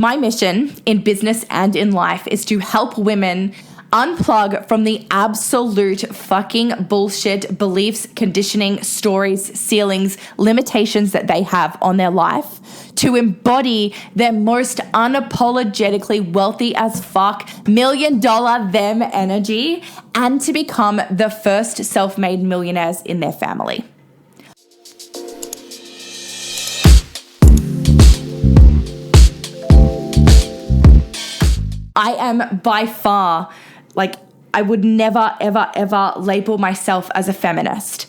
My mission in business and in life is to help women unplug from the absolute fucking bullshit beliefs, conditioning, stories, ceilings, limitations that they have on their life, to embody their most unapologetically wealthy as fuck $1 million them energy, and to become the first self-made millionaires in their family. I am by far, I would never, ever, ever label myself as a feminist.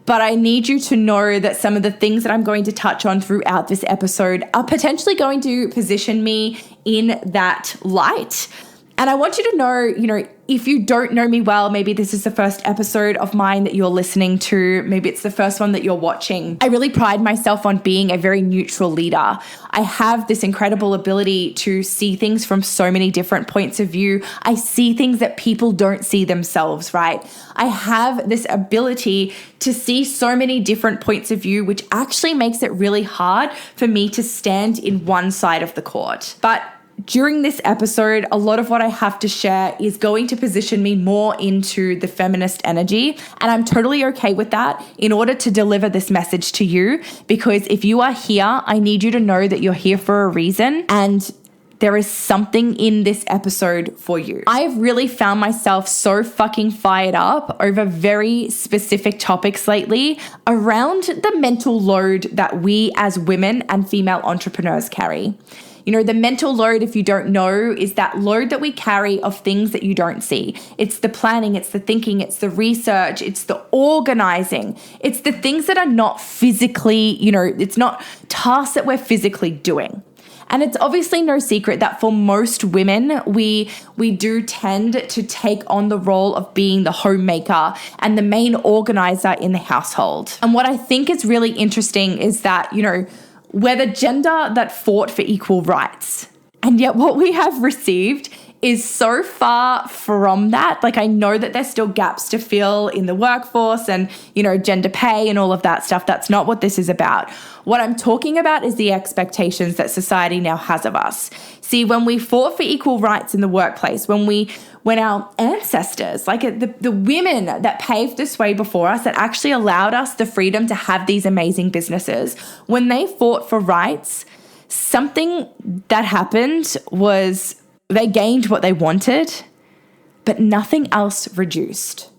But I need you to know that some of the things that I'm going to touch on throughout this episode are potentially going to position me in that light. And I want you to know, if you don't know me well, maybe this is the first episode of mine that you're listening to. Maybe it's the first one that you're watching. I really pride myself on being a very neutral leader. I have this incredible ability to see things from so many different points of view. I see things that people don't see themselves, right? I have this ability to see so many different points of view, which actually makes it really hard for me to stand in one side of the court. But during this episode, a lot of what I have to share is going to position me more into the feminist energy, and I'm totally okay with that in order to deliver this message to you, because if you are here, I need you to know that you're here for a reason, and there is something in this episode for you. I've really found myself so fucking fired up over very specific topics lately around the mental load that we as women and female entrepreneurs carry. The mental load, if you don't know, is that load that we carry of things that you don't see. It's the planning, it's the thinking, it's the research, it's the organizing. It's the things that are not physically, it's not tasks that we're physically doing. And it's obviously no secret that for most women, we do tend to take on the role of being the homemaker and the main organizer in the household. And what I think is really interesting is that, we're the gender that fought for equal rights. And yet what we have received is so far from that. I know that there's still gaps to fill in the workforce and, gender pay and all of that stuff. That's not what this is about. What I'm talking about is the expectations that society now has of us. See, when we fought for equal rights in the workplace, when our ancestors, the women that paved this way before us, that actually allowed us the freedom to have these amazing businesses, when they fought for rights, something that happened was they gained what they wanted, but nothing else reduced.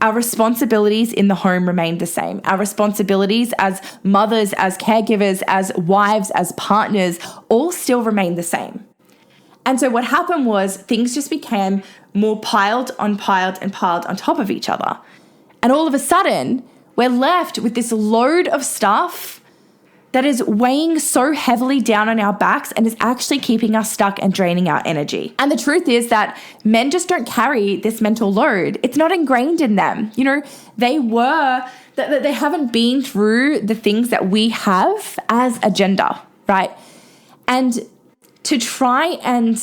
Our responsibilities in the home remained the same. Our responsibilities as mothers, as caregivers, as wives, as partners, all still remained the same. And so what happened was things just became more piled on top of each other. And all of a sudden, we're left with this load of stuff that is weighing so heavily down on our backs and is actually keeping us stuck and draining our energy. And the truth is that men just don't carry this mental load. It's not ingrained in them. They haven't been through the things that we have as a gender, right? And to try and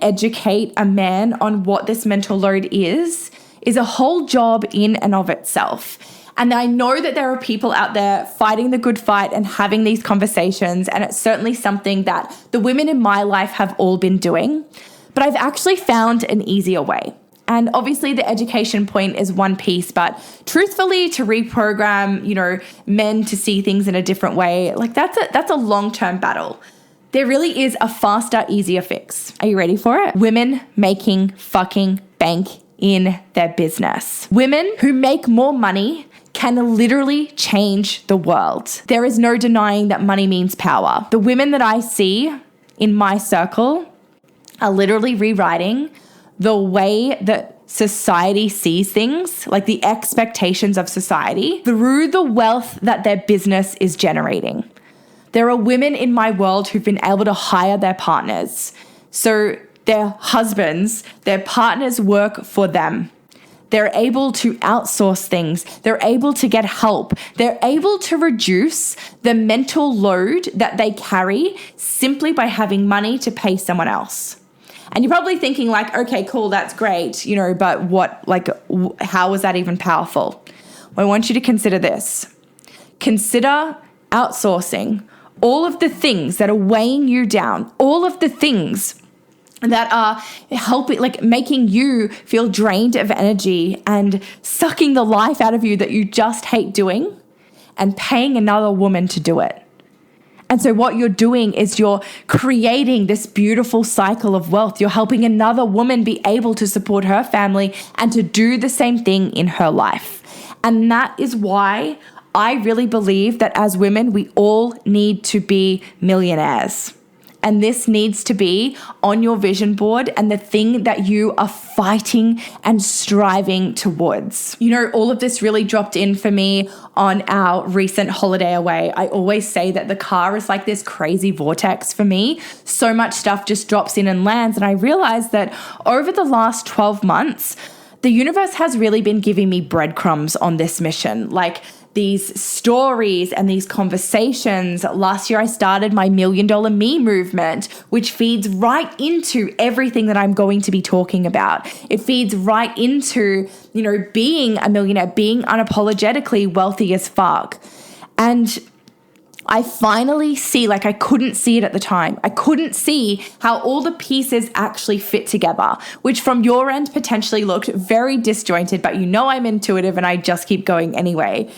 educate a man on what this mental load is a whole job in and of itself. And I know that there are people out there fighting the good fight and having these conversations, and it's certainly something that the women in my life have all been doing, but I've actually found an easier way. And obviously the education point is one piece, but truthfully, to reprogram, men to see things in a different way, that's a long-term battle. There really is a faster, easier fix. Are you ready for it? Women making fucking bank in their business. Women who make more money can literally change the world. There is no denying that money means power. The women that I see in my circle are literally rewriting the way that society sees things, the expectations of society, through the wealth that their business is generating. There are women in my world who've been able to hire their partners. So their husbands, their partners work for them. They're able to outsource things. They're able to get help. They're able to reduce the mental load that they carry simply by having money to pay someone else. And you're probably thinking okay, cool, that's great, but how is that even powerful? Well, I want you to consider this. Consider outsourcing all of the things that are weighing you down, all of the things that are helping, like making you feel drained of energy and sucking the life out of you that you just hate doing, and paying another woman to do it. And so what you're doing is you're creating this beautiful cycle of wealth. You're helping another woman be able to support her family and to do the same thing in her life. And that is why I really believe that as women, we all need to be millionaires. And this needs to be on your vision board and the thing that you are fighting and striving towards. You know, all of this really dropped in for me on our recent holiday away. I always say that the car is like this crazy vortex for me. So much stuff just drops in and lands. And I realized that over the last 12 months, the universe has really been giving me breadcrumbs on this mission. Like these stories and these conversations. Last year, I started my $1 Million Me movement, which feeds right into everything that I'm going to be talking about. It feeds right into, you know, being a millionaire, being unapologetically wealthy as fuck. And I finally see, like I couldn't see it at the time. I couldn't see how all the pieces actually fit together, which from your end potentially looked very disjointed, but you know I'm intuitive and I just keep going anyway.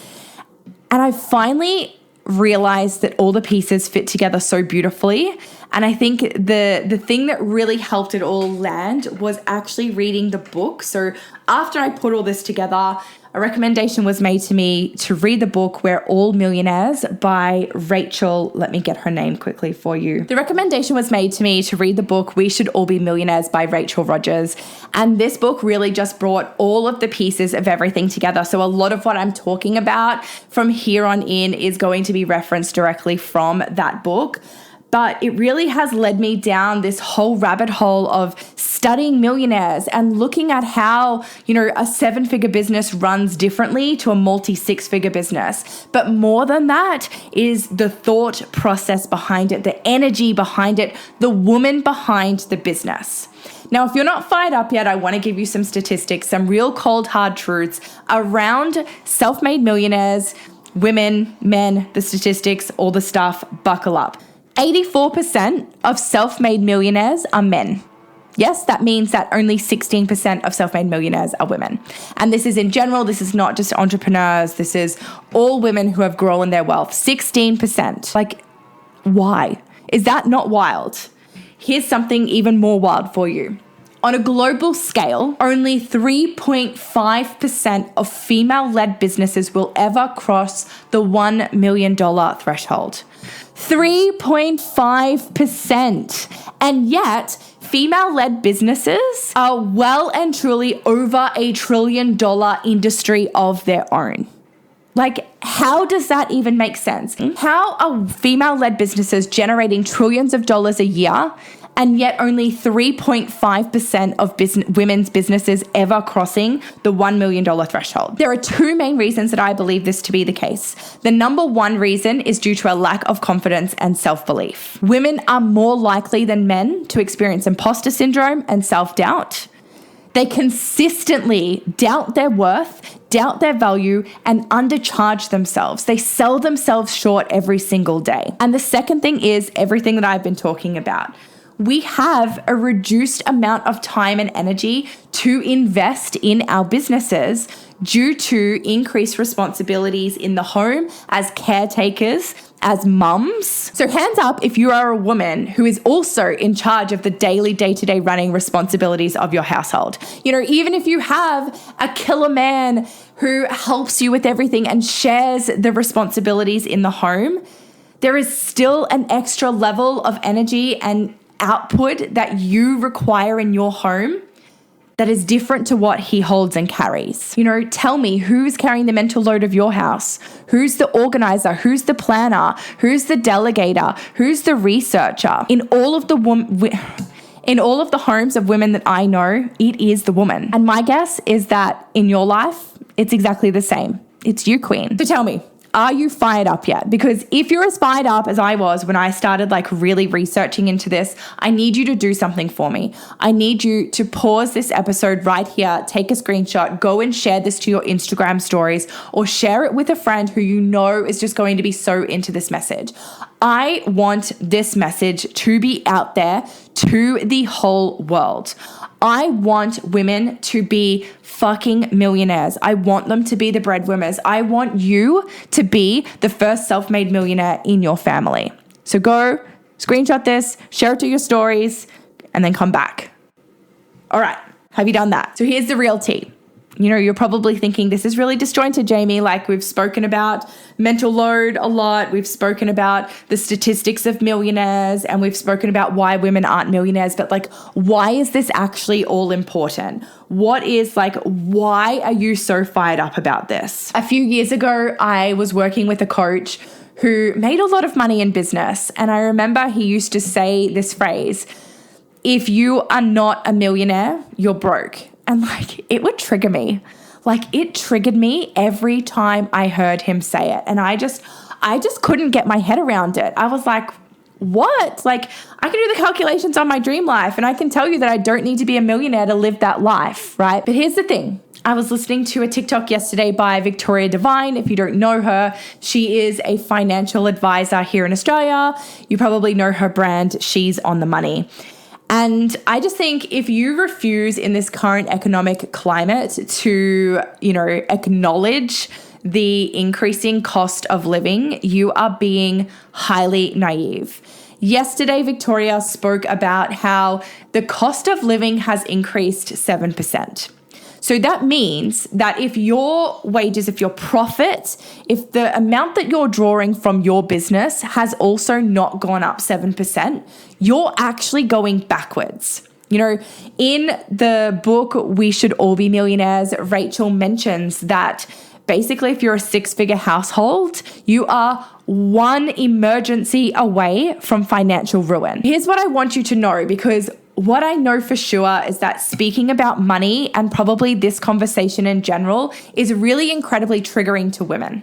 And I finally realized that all the pieces fit together so beautifully. And I think the thing that really helped it all land was actually reading the book. So after I put all this together, a recommendation was made to me to read the book We're All Millionaires by Rachel. Let me get her name quickly for you. The recommendation was made to me to read the book We Should All Be Millionaires by Rachel Rodgers. And this book really just brought all of the pieces of everything together. So a lot of what I'm talking about from here on in is going to be referenced directly from that book. But it really has led me down this whole rabbit hole of studying millionaires and looking at how, you know, a 7-figure business runs differently to a multi-6-figure business. But more than that is the thought process behind it, the energy behind it, the woman behind the business. Now, if you're not fired up yet, I want to give you some statistics, some real cold, hard truths around self-made millionaires, women, men, the statistics, all the stuff. Buckle up. 84% of self-made millionaires are men. Yes, that means that only 16% of self-made millionaires are women. And this is in general, this is not just entrepreneurs, this is all women who have grown their wealth. 16%. Like, why? Is that not wild? Here's something even more wild for you. On a global scale, only 3.5% of female-led businesses will ever cross the $1 million threshold. 3.5%. And yet, female-led businesses are well and truly over $1 trillion industry of their own. Like, how does that even make sense? How are female-led businesses generating trillions of dollars a year, and yet only 3.5% of women's businesses ever crossing the $1 million threshold? There are two main reasons that I believe this to be the case. The number one reason is due to a lack of confidence and self-belief. Women are more likely than men to experience imposter syndrome and self-doubt. They consistently doubt their worth, doubt their value, and undercharge themselves. They sell themselves short every single day. And the second thing is everything that I've been talking about. We have a reduced amount of time and energy to invest in our businesses due to increased responsibilities in the home as caretakers, as mums. So hands up if you are a woman who is also in charge of the daily, day-to-day running responsibilities of your household. You know, even if you have a killer man who helps you with everything and shares the responsibilities in the home, there is still an extra level of energy and output that you require in your home that is different to what he holds and carries. You know, tell me who's carrying the mental load of your house? Who's the organizer? Who's the planner? Who's the delegator? Who's the researcher? In all of the homes of women that I know, it is the woman. And my guess is that in your life, it's exactly the same. It's you, queen. So tell me, are you fired up yet? Because if you're as fired up as I was when I started like really researching into this, I need you to do something for me. I need you to pause this episode right here, take a screenshot, go and share this to your Instagram stories, or share it with a friend who you know is just going to be so into this message. I want this message to be out there to the whole world. I want women to be fucking millionaires. I want them to be the breadwinners. I want you to be the first self-made millionaire in your family. So go screenshot this, share it to your stories, and then come back. All right, have you done that? So here's the real tea. You know, you're probably thinking this is really disjointed, Jaimee. Like, we've spoken about mental load a lot. We've spoken about the statistics of millionaires, and we've spoken about why women aren't millionaires. But like, why is this actually all important? Why are you so fired up about this? A few years ago, I was working with a coach who made a lot of money in business. And I remember he used to say this phrase, if you are not a millionaire, you're broke. And like, it would trigger me. Like, it triggered me every time I heard him say it. And I just couldn't get my head around it. I was like, what? Like, I can do the calculations on my dream life, and I can tell you that I don't need to be a millionaire to live that life, right? But here's the thing. I was listening to a TikTok yesterday by Victoria Devine. If you don't know her, she is a financial advisor here in Australia. You probably know her brand, She's on the Money. And I just think if you refuse in this current economic climate to, acknowledge the increasing cost of living, you are being highly naive. Yesterday, Victoria spoke about how the cost of living has increased 7%. So that means that if your wages, if your profit, if the amount that you're drawing from your business has also not gone up 7%, you're actually going backwards. You know, in the book, We Should All Be Millionaires, Rachel mentions that basically if you're a 6-figure household, you are one emergency away from financial ruin. Here's what I want you to know, because what I know for sure is that speaking about money, and probably this conversation in general, is really incredibly triggering to women.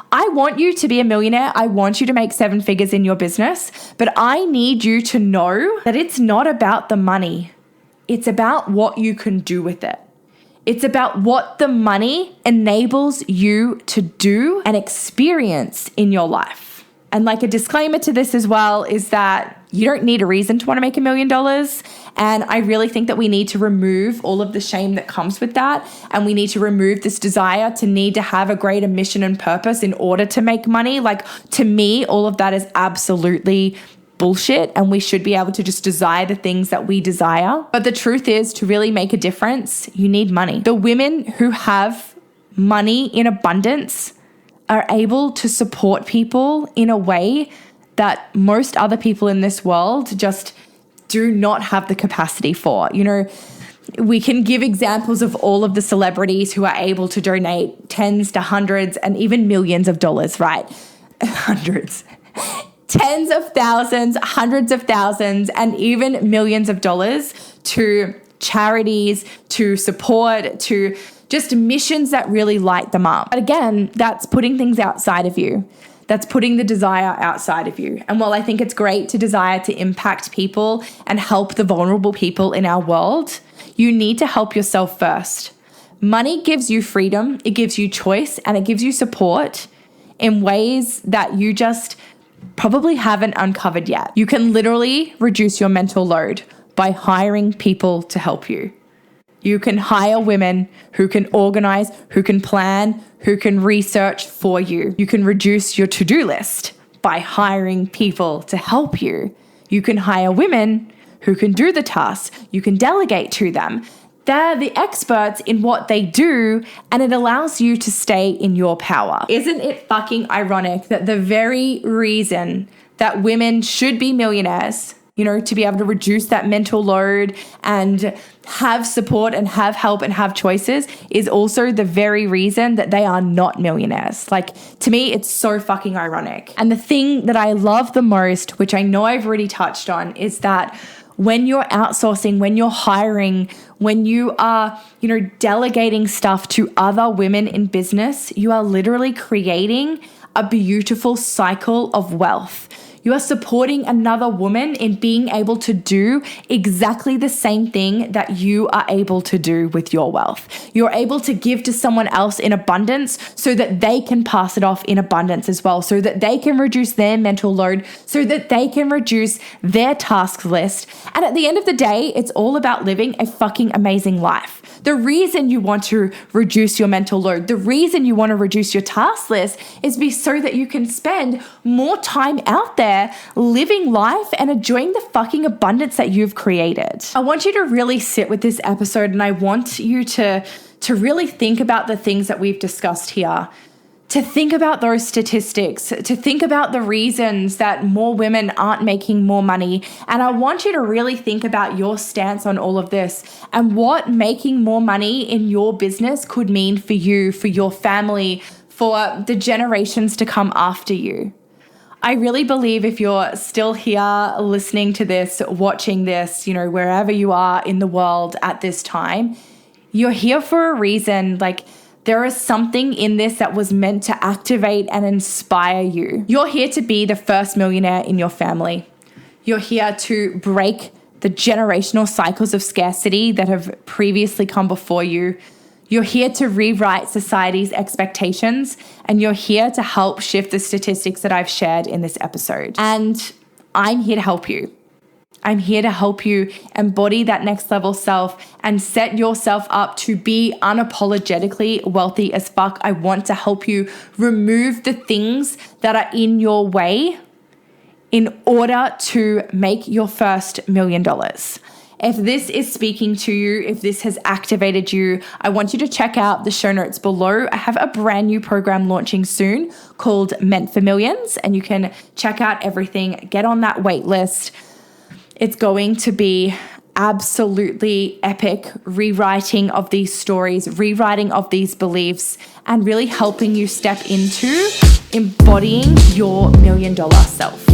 I want you to be a millionaire. I want you to make 7 figures in your business, but I need you to know that it's not about the money. It's about what you can do with it. It's about what the money enables you to do and experience in your life. And like, a disclaimer to this as well is that you don't need a reason to want to make $1 million. And I really think that we need to remove all of the shame that comes with that. And we need to remove this desire to need to have a greater mission and purpose in order to make money. Like, to me, all of that is absolutely bullshit, and we should be able to just desire the things that we desire. But the truth is, to really make a difference, you need money. The women who have money in abundance are able to support people in a way that most other people in this world just do not have the capacity for. You know, we can give examples of all of the celebrities who are able to donate tens to hundreds and even millions of dollars, right? Hundreds. Tens of thousands, hundreds of thousands, and even millions of dollars to charities, to support, to just missions that really light them up. But again, that's putting things outside of you. That's putting the desire outside of you. And while I think it's great to desire to impact people and help the vulnerable people in our world, you need to help yourself first. Money gives you freedom, it gives you choice, and it gives you support in ways that you just probably haven't uncovered yet. You can literally reduce your mental load by hiring people to help you. You can hire women who can organize, who can plan, who can research for you. You can reduce your to-do list by hiring people to help you. You can hire women who can do the tasks. You can delegate to them. They're the experts in what they do, and it allows you to stay in your power. Isn't it fucking ironic that the very reason that women should be millionaires, you know, to be able to reduce that mental load and have support and have help and have choices, is also the very reason that they are not millionaires? Like, to me, it's so fucking ironic. And the thing that I love the most, which I know I've already touched on, is that when you're outsourcing, when you're hiring, when you are, delegating stuff to other women in business, you are literally creating a beautiful cycle of wealth. You are supporting another woman in being able to do exactly the same thing that you are able to do with your wealth. You're able to give to someone else in abundance so that they can pass it off in abundance as well, so that they can reduce their mental load, so that they can reduce their task list. And at the end of the day, it's all about living a fucking amazing life. The reason you want to reduce your mental load, the reason you want to reduce your task list is so that you can spend more time out there living life and enjoying the fucking abundance that you've created. I want you to really sit with this episode, and I want you to really think about the things that we've discussed here. To think about those statistics, to think about the reasons that more women aren't making more money. And I want you to really think about your stance on all of this and what making more money in your business could mean for you, for your family, for the generations to come after you. I really believe if you're still here listening to this, watching this, wherever you are in the world at this time, you're here for a reason. There is something in this that was meant to activate and inspire you. You're here to be the first millionaire in your family. You're here to break the generational cycles of scarcity that have previously come before you. You're here to rewrite society's expectations, and you're here to help shift the statistics that I've shared in this episode. And I'm here to help you. I'm here to help you embody that next level self and set yourself up to be unapologetically wealthy as fuck. I want to help you remove the things that are in your way in order to make your first $1 million. If this is speaking to you, if this has activated you, I want you to check out the show notes below. I have a brand new program launching soon called Meant for Millions, and you can check out everything, get on that wait list. It's going to be absolutely epic rewriting of these stories, rewriting of these beliefs, and really helping you step into embodying your $1 million self.